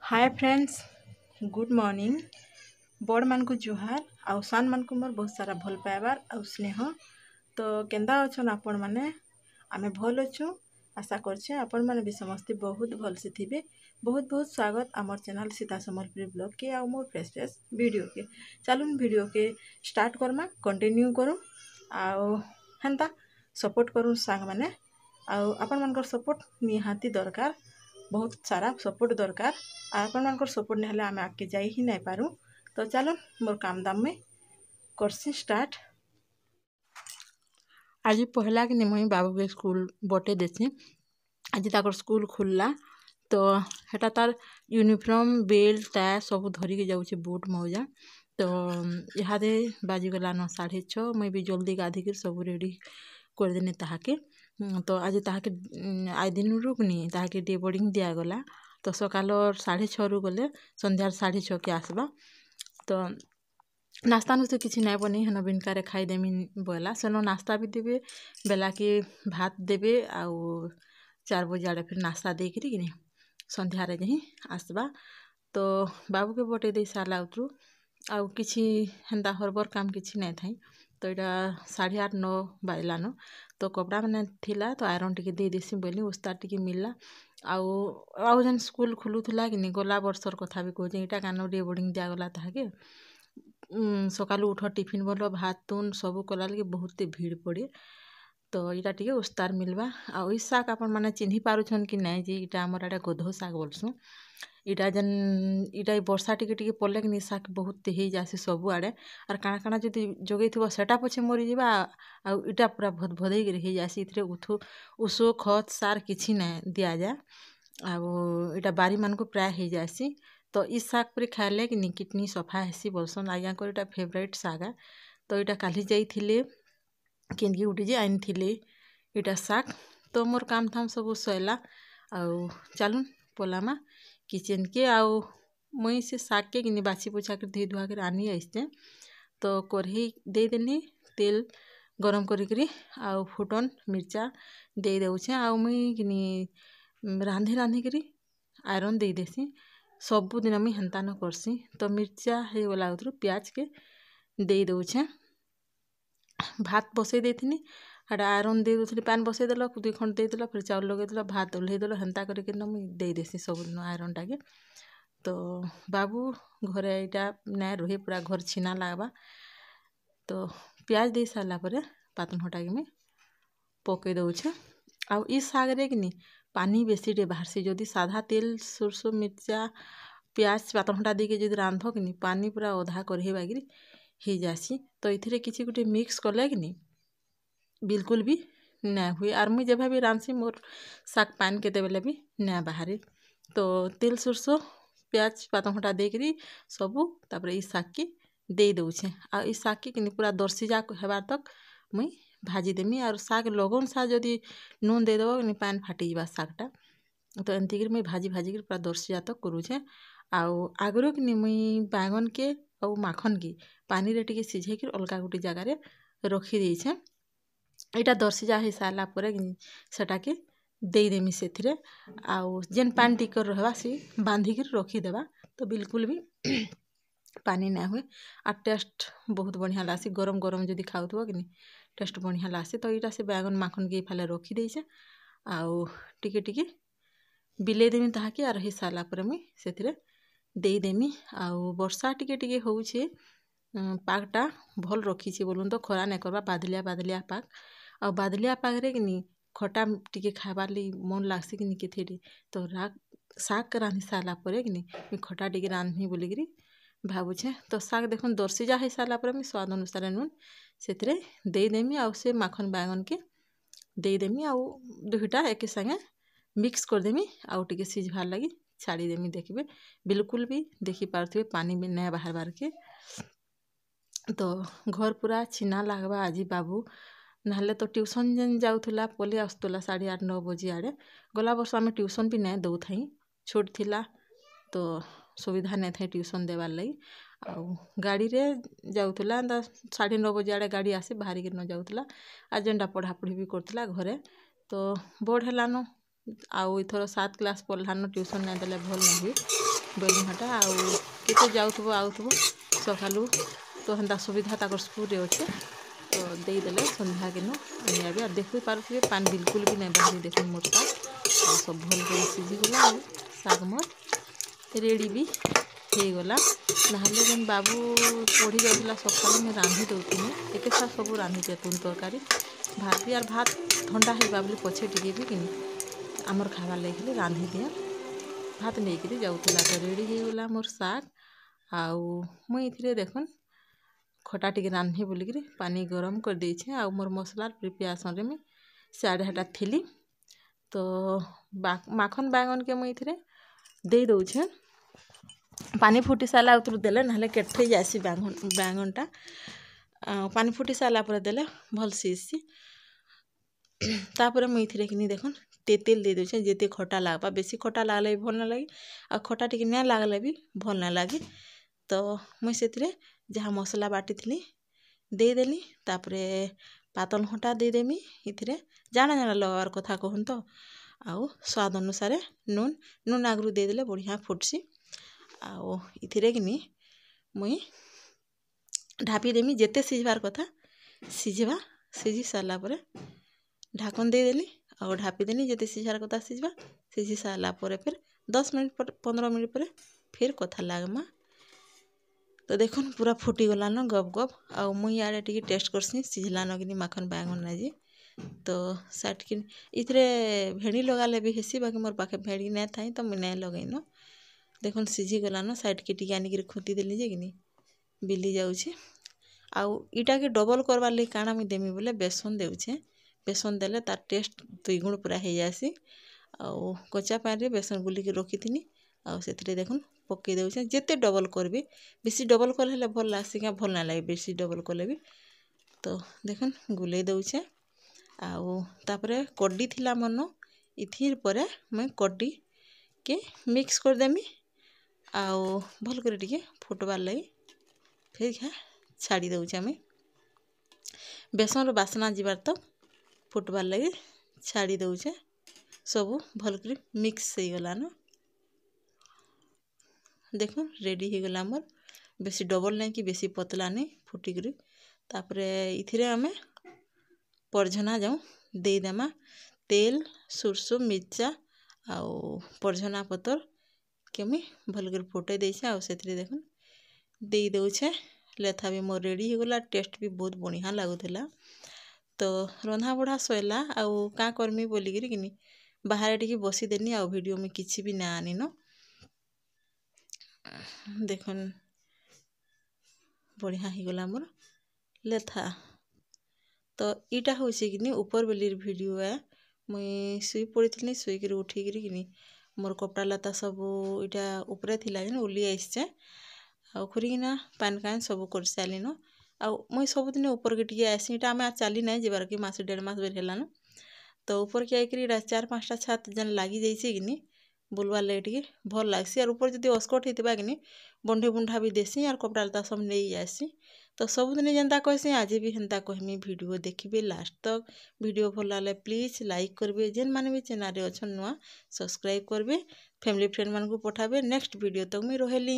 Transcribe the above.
Hi friends, good morning. बड़ मान को जुहार आउ सान मान को मोर बहुत सारा भल पाइबार आउ स्नेह। तो केंदा अच्छन आपण माने? आमे भल अच्छु। आशा करछे आपण माने भी समस्ते बहुत भल से थिबे। बहुत बहुत स्वागत आमर चैनल सीता समलपुरी ब्लॉग के आउ मोर फ्रेश फ्रेश वीडियो के। चलुन वीडियो के स्टार्ट करमा, कंटिन्यू करूँ आउ हेंता सपोर्ट करूँ सांग माने। आउ आपण मानकर सपोर्ट निहाती दरकार, बहुत सारा सपोर्ट दरकार। आपण मानकर सपोर्ट नहीं आमे आगे जाई ही नहीं पारू। तो चलो मोर काम दाम में करसी स्टार्ट। आज पहला कि मुई बाबू के स्कूल बटे देसी। आज ताकर स्कूल खुलला तो हेटा तार यूनिफॉर्म बेल्ट टाई सब धरिक जाऊे, बूट मौजा। तो इहादे बाजीगला 9:30। मुई भी जल्दी गाधिक सब रेडी करदेनी ताहाके। तो आज ताहाके आई दिन रुकनी ताहाके डे बोर्डिंग दिगला। तो सकाल 6:30 गले संध्यार 6:30 के आसबा। तो नास्ता नुस्ता किसी नहीं बनी हेन बिनकारे खाईदेमी बोला सेनो नास्ता भी देवे, बेला के भात देवे आउ 4 बजे आड़े फिर नास्ता देकरी कि संध्यारे जही आसबा। तो बाबू के बटे दे सारा उतरू आउ किसी हेन्दा हरबर काम किसी नहीं थाई। तो यहाँ 8:30-9 बाजलान। तो कपड़ा मैंने थिला तो आयरन टिके दे देसी बोली उस्तार टिके मिलला। आउ जेन स्कूल खुलुला कि गला वर्षर कथा भी कहे इटा कान डे बोर्डिंग दिगला ताके सकालू उठ टिफिन बोल भात तुन सब कला लगे बहुत भीड़ पड़े। तो इटा टिके उस्तार मिलवा। आउ ई शाक आपण माने चिन्ही पारुछन कि नहीं जे इटा हमर आड़े गोधो शाक बोलसु। इटा जेन इटा वर्षा टिके टिके पड़ले कि शाक बहुत हो जासी सब आड़े। और काଣା काଣା जदि जगै थो सेटा पछे मरी जावा आउ इटा पूरा भद भदै के रही जासी। इथरे उषो खत सार किछि नहीं दिया जाए आउ इटा बारी मान को प्राय हो जासी। तो इस शाक पर खाइले कि किडनी सफा हेसी बोलसन। आज्ञा को इटा फेवरेट शाक। तो इटा काली जाइथिले केनकी उठी जे आइन थिले इटा शाक। तो मोर काम थाम सब सैला आउ चलुन पोलामा किचन के। आउ मुई से शाक के कि बाछी पुछा कर धोई धुआ कर आनी आइसते। तो कढ़ी दे देनी तेल गरम करी आउ फुटन मिर्चा दे देउछे। आउ मुई कि रांधि रांधि करी आयरन दे देसी। सबु दिन मुई हेन्ता न करसी। तो मिर्चा हे गला उतरू प्याज के दे देउछे। भात बसई देथिनी हटा आयरन दे दूसरी पैन बसई देल 2 खंड दे देल फिर चाउल लगे देल भात ओल्हे देल हेन्ता करके मुई दे देसी सब दिन आयरन टाके। तो बाबू घरे इटा नै रहे पूरा घर छिना लागबा। तो प्याज दे सारा पर पातन हटा के मुई पकई दउछे। आउ ई शाक रे कि पानी बेसी डे बाहर से जदि साधा तेल सरसों मिर्चा प्याज पातन हटा दे के जदि रांध कि पानी पूरा अधा करहे बागिरी हो जासी। तो इथिरे किसी गोटे मिक्स कले कि बिल्कुल भी ना हुए। आर मुई जब भी रांधसी मोर शाक पान के बेले भी ना बाहरे। तो तेल सरसों प्याज पातन हटा देकरी सबू तापर ई शाक के दे दउछे। आ ई शाक के पूरा दर्शी जा हेबार तक मुई भाजी देमी। और शाक लगन सा जदि नून दे देव पैन फाटी जावा शाकटा। तो एमती कर मुई भाजी भाजी कर पूरा दर्शी जा तक करूछे। आउ आगरो कि मुई बैंगन के आउ माखन के पानी रे टिके सिझे कर अलगा गोटे जगार रखी देछे। इटा दर्शी जा हो सारा पर सेटा के दे देमी सेथिरे। आउ जेन पान टिकर रहबा से बांधिक रखीदेवा। तो बिल्कुल भी पानी ना हुए। आ टेस्ट बहुत बढ़िया लासी गरम गरम जदि खाउथबो कि टेस्ट बढ़िया लासी। तो इटा से बैंगन माखन के फाले रखी देछे। आउ टिके टिके बिले देमी ताहाके आ रही सारा पर मुई सेथिरे दे देमी। आउ वर्षा टिके टिके होउछे पागटा भल रखीछे बोलुन तो खरा नहीं करबा बादलिया बादलिया पाग। आउ बादलिया पाग रे कि खटा टिके खाइबार लगी मन लागसी कि केथेरे। तो शाक रांधि सारा पर कि खटा टिके रांधि बोलिकी भावुछे। तो शाक देखुन दर्शी जा हो सारा पर स्वाद अनुसार नून सेथिरे दे देमी। आउ से माखन बैंगन के दे देमी। आउ दुईटा एक संगे मिक्स कर देमी। आउ टिके सिझबार लगी छाड़ी देमी। देखबे बिल्कुल भी देखी पारथुए पानी में नया बाहर बार के। तो घर पूरा छिना लागबा आज बाबू नाले तो ट्यूशन जेन जाऊला पले आसुला 8:30-9 बजे आड़े। गला वर्ष आम ट्यूशन भी नहीं दऊ थी छोट थिला। तो सुविधा नहीं थे ट्यूशन देवार लगी। आउ गाड़ी रे जाऊला 9:30 बजे आड़े गाड़ी आसे बाहरी के न जाऊला। आज जेनटा पढ़ापढ़ी भी करथिला घरे। तो बड़ हेलानो आउ इथर 7 क्लास पढ़लानो ट्यूशन नहीं देले भल नहीं हुए। ବେଲୁହାଟା ଆଉ କେତେ ଯାଉଥିବ ଆଉଥିବ ସକାଳୁ ତ ହେନ୍ତା ସୁବିଧା ତାଙ୍କର ସ୍କୁଲ୍ରେ ଅଛେ ତ ଦେଇଦେଲେ ସନ୍ଧ୍ୟା କିନୁ ଆଣିଆବି ଆଉ ଦେଖି ପାରୁଥିବେ ପାନି ବିଲକୁଲ ବି ନାଇଁ ବାହାରି ଦେଖୁନ୍ ମୋର୍ ଶାଗ୍ ଆଉ ସବୁ ଭଲ କରି ସିଝିଗଲା ଆଉ ଶାଗ୍ ମୋର୍ ରେଡ଼ି ବି ହେଇଗଲା ନହେଲେ ଯେନ୍ ବାବୁ ପଢ଼ି ଯାଉଥିଲା ସକାଳୁ ମୁଇଁ ରାନ୍ଧି ଦଉଥିନି ଏକେ ସାथ ସବୁ ରାନ୍ଧିଛେ ତୁନ୍ ତରକାରୀ ଭାତ ବି ଆର୍ ଭାତ ଥଣ୍ଡା ହେଇବା ବୋଲି ପଛେ ଟିକେ ବି କିନି ଆମର ଖାଇବାର୍ ଲାଗି ଖାଲି ରାନ୍ଧି ଦିଏ ଭାତ ନେଇକିରି ଯାଉଥିଲା ତ ରେଡ଼ି ହେଇଗଲା ମୋର୍ ଶାଗ୍ ଆଉ ମୁଇଁ ଏଥିରେ ଦେଖୁନ୍ ଖଟା ଟିକେ ରାନ୍ଧି ବୋଲିକିରି ପାନି ଗରମ କରିଦେଇଛେ ଆଉ ମୋର୍ ମସଲାର ପ୍ରିପାରେସନ୍ରେ ମୁଇଁ ସିଆଡ଼େ ହେଟା ଥିଲି ତ ମାଖନ୍ ବାଇଗନ୍କେ ମୁଇଁ ଏଥିରେ ଦେଇ ଦଉଛେ ପାନି ଫୁଟି ସାରିଲା ଉତରୁ ଦେଲେ ନହେଲେ କେଠେଇ ଯାଏସି ବାଇଗନ୍ଟା ପାନି ଫୁଟି ସାରିଲା ପରେ ଦେଲେ ଭଲ୍ ସିଝ୍ସି ତାପରେ ମୁଇଁ ଏଥିରେ କିନି ଦେଖୁନ୍ ତେତେଲ୍ ଦେଇ ଦଉଛେ ଯେତେ ଖଟା ଲାଗ୍ବା ବେଶୀ ଖଟା ଲାଗ୍ଲେ ବି ଭଲ୍ ନାଇଁ ଲାଗେ ଆଉ ଖଟା ଟିକେ ନାଇଁ ଲାଗ୍ଲେ ବି ଭଲ୍ ନାଇଁ ଲାଗେ ତ ମୁଇଁ ସେଥିରେ ଯାହା ମସଲା ବାଟିଥିଲି ଦେଇଦେଲି ତାପରେ ପାତଲ୍ ଘଣ୍ଟା ଦେଇଦେମି ଏଥିରେ ଜାଣା ଜାଣା ଲଗାବାର୍ କଥା କହୁନ୍ ତ ଆଉ ସ୍ୱାଦ ଅନୁସାରେ ନୁନ୍ ଆଗରୁ ଦେଇଦେଲେ ବଢ଼ିଆ ଫୁଟ୍ସି ଆଉ ଏଥିରେ କିନି ମୁଇଁ ଢାପି ଦେମି ଯେତେ ସିଝିବାର୍ କଥା ସିଝି ସାରିଲା ପରେ ଢାକନ୍ ଦେଇଦେଲି ଆଉ ଢାପିଦେଲି ଯେତେ ସିଝାର କଥା ସିଝି ସାରିଲା ପରେ ଫେର୍ 10 ମିନିଟ୍ 15 ମିନିଟ୍ ପରେ ଫେର୍ କଥା ଲାଗ୍ମା ତ ଦେଖୁନ୍ ପୁରା ଫୁଟିଗଲାନ ଗପ୍ ଗପ୍ ଆଉ ମୁଇଁ ଇଆଡ଼େ ଟିକେ ଟେଷ୍ଟ କରସି ସିଝିଲାନ କିନି ମାଖନ୍ ବାଇଗନ୍ ନାଇଁଯେ ତ ସାଟ୍କିନ୍ ଇଥିରେ ଭେଣ୍ଡି ଲଗାଲେ ବି ହେସି ବାକି ମୋର୍ ପାଖେ ଭେଣ୍ଡି ନାଇଁ ଥାଇ ତ ମୁଇଁ ନାଇଁ ଲଗେଇନ ଦେଖୁନ୍ ସିଝିଗଲାନ ସାଇଡ଼୍କେ ଟିକେ ଆନିକିରି ଖୁନ୍ତି ଦେଲି ଯେ କିନି ବିଲି ଯାଉଛି ଆଉ ଇଟାକେ ଡବଲ୍ କରବାର୍ ଲାଗି କାଣା ମୁଇଁ ଦେମି ବୋଲେ ବେସନ୍ ଦେଉଛେ ବେସନ୍ ଦେଲେ ତାର୍ ଟେଷ୍ଟ 2 ଗୁଣ ପୁରା ହେଇଯାସି ଆଉ କଞ୍ଚା ପାନିରେ ବେସନ୍ ଗୁଲିକି ରଖିଥିନି ଆଉ ସେଥିରେ ଦେଖୁନ୍ ପକେଇ ଦେଉଛେ ଯେତେ ଡବଲ୍ করবে বেশি ডবল কলে হলে ভল লাগছে क्या ভল না লাগে বেশি ডবল কলে भी তো দেখুন গুলেই দেউছে ଆଉ ତାପରେ କଡ୍ଡି ଥିଲା ମନ ଇଥିର୍ ପରେ ମୁଇଁ କଡ୍ଡି କେ ମିକ୍ସ କରିଦେମି ଆଉ ଭଲ କରି ଟିକେ ଫୁଟବାର୍ ଲାଗି ଫେର୍ ଘା ଛାଡ଼ି ଦେଉଛେ ଆମେ ବେସନର ବାସ୍ନା ଯିବାର୍ ତ ଫୁଟବାର୍ ଲାଗି ଛାଡ଼ି ଦେଉଛେ ସବୁ ଭଲ କରି ମିକ୍ସ ହେଇଗଲାନ দেখুন রেডি ହେଇଗଲା ଆମର ବେଶୀ ଡବଲ୍ ନାଇଁ କି ବେଶୀ ପତଲା ନାଇଁ ଫୁଟିକିରି ତାପରେ ଇଥିରେ ଆମେ ପର୍ଝନା ଯାଉଁ ଦେଇଦେମା ତେଲ୍ ସୁର୍ସୁ ମିର୍ଚା ଆଉ ପର୍ଝନା ପତର କେମି ଭଲ କରି ଫୁଟେଇ ଦେଇଛେ ଆଉ ସେଥିରେ ଦେଖୁନ୍ ଦେଇ ଦେଉଛେ ଲେଥା ବି ମୋର ରେଡ଼ି ହେଇଗଲା ଟେଷ୍ଟ ବି ବହୁତ ବଢ଼ିଆ ଲାଗୁଥିଲା ତ ରନ୍ଧା ବଢ଼ା ସଇଲା ଆଉ କାଁ କରମି ବୋଲିକିରି କିନି ବାହାରେ ଟିକେ ବସିଦେନି ଆଉ ଭିଡ଼ିଓ ମୁଇଁ କିଛି ବି ନା ଆନିନ দেখুন বঢ়িয়া ହେଇଗଲା ମୋର ଲେଥା ତ ଇଟା ହଉଛି କିନି ଉପର ବେଲିର ଭିଡ଼ିଓ ମୁଇଁ ଶୋଇ ପଡ଼ିଥିଲି ଶୋଇକିରି ଉଠିକିରି କିନି ମୋର କପଡ଼ା ଲତା ସବୁ ଇଟା ଉପରେ ଥିଲା ଯେନ୍ ଉଲି ଆସିଛେ ଆଉ ଖୁରିକିନା ପାନ୍ କାନ୍ ସବୁ କରି ସାରିଲିନ ଆଉ ମୁଇଁ ସବୁଦିନ ଉପରକେ ଟିକେ ଆସି ଇଟା ଆମେ ଚାଲି ନାଇଁ ଯିବାର କି ମାସେ 1.5 ମାସ ବେଲେ ହେଲାନ ତ ଉପରକେ ଆଇକିରି ଇଟା 4-5ଟା ଛାତ ଯେନ୍ ଲାଗି ଯାଇଛେ କିନି ବୁଲବାର୍ ଲାଗି ଟିକେ ଭଲ୍ ଲାଗ୍ସି ଆର୍ ଉପରେ ଯଦି ଅସ୍କଟ ହେଇଥିବା କିନି ବଣ୍ଢି ବୁଣ୍ଢା ବି ଦେସି ଆର୍ କପଡ଼ା ଲତା ସବୁ ନେଇ ଯାଏସି ତ ସବୁଦିନେ ଯେନ୍ତା କହିସି ଆଜି ବି ହେନ୍ତା କହିମି ଭିଡ଼ିଓ ଦେଖିବେ ଲାଷ୍ଟ ତକ୍ ଭିଡ଼ିଓ ଭଲ ଲାଗଲେ ପ୍ଲିଜ୍ ଲାଇକ୍ କରିବେ ଯେନ୍ ମାନେ ବି ଚ୍ୟାନେଲ୍ରେ ଅଛନ୍ ନୂଆ ସବସ୍କ୍ରାଇବ୍ କରିବେ ଫ୍ୟାମିଲି ଫ୍ରେଣ୍ଡ ମାନଙ୍କୁ ପଠାବେ ନେକ୍ସଟ ଭିଡ଼ିଓ ତକ୍ ମୁଇଁ ରହେଲି।